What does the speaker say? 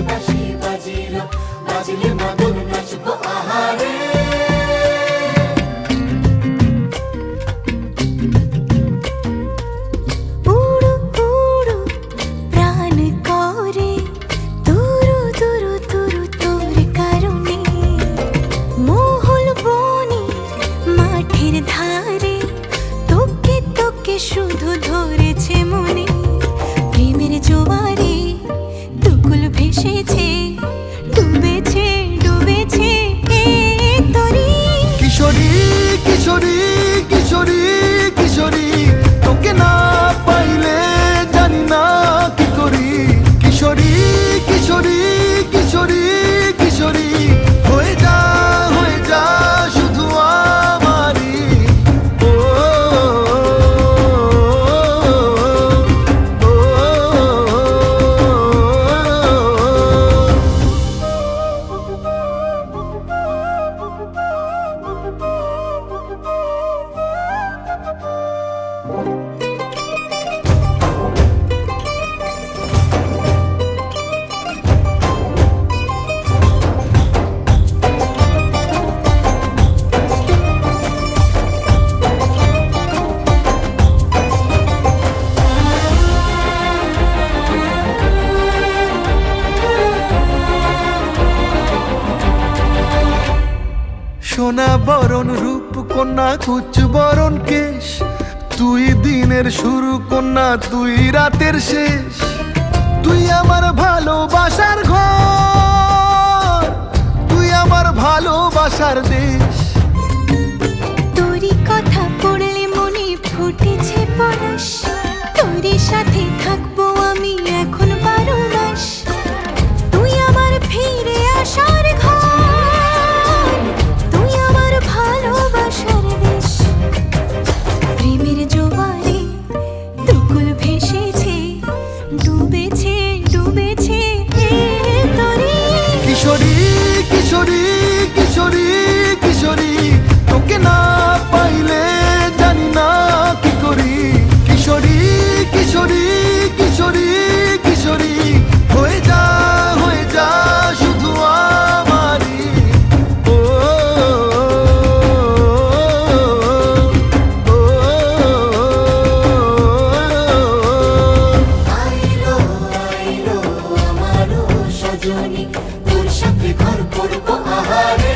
বাঁশি বাজিল, বাজলে মদন নাচবো আহারে। উড়ু উড়ু প্রাণ করে তুরু তুরু তুরু তোর কারণে, মহল বনে মাঠের ধারে তোকে তোকে শুধু ধরেছে মনে। প্রেমের জোয়ারে দুকুল ভেসেছে, ডুবেছে ডুবেছে এ তরি। কিশোরী কিশোরী কিশোরী কিশোরী, তোকে না পাইলে জানি না কি করি। কিশোরী কিশোরী কিশোরী কিশোরী, হয়ে যা শুধু আমারই। ও, ও, ও, সোনা বরণ রূপ কন্যা কুচ বরণ কেশ, তুই দিনের শুরু কন্যা তুই রাতের শেষ। তুই আমার ভালোবাসার ঘর, তুই আমার ভালোবাসার দেশ। তোরই কথা পড়লে মনে ফুটেছে পরশ, তোরই সাথে থাকবো আমি এখন 12 মাস। তুই আমার ফিরে আসার ঘর, তুই আমার ভালোবাসার দেশ। প্রেমের জোয়ারে দুকুল ভেসেছে, ডুবেছে ডুবেছে এ তরি। কিশোরী কিশোরী কিশোরী কিশোরী, তোকে না পাইলে জানি না কি করি। কিশোরী কিশোরী কিশোরী কিশোরী, হয়ে যা শুধু আমারই। ও, ও, ও, আইলো আইলো আমারও সজনী, তোর সাথে ঘর করবো আহারে।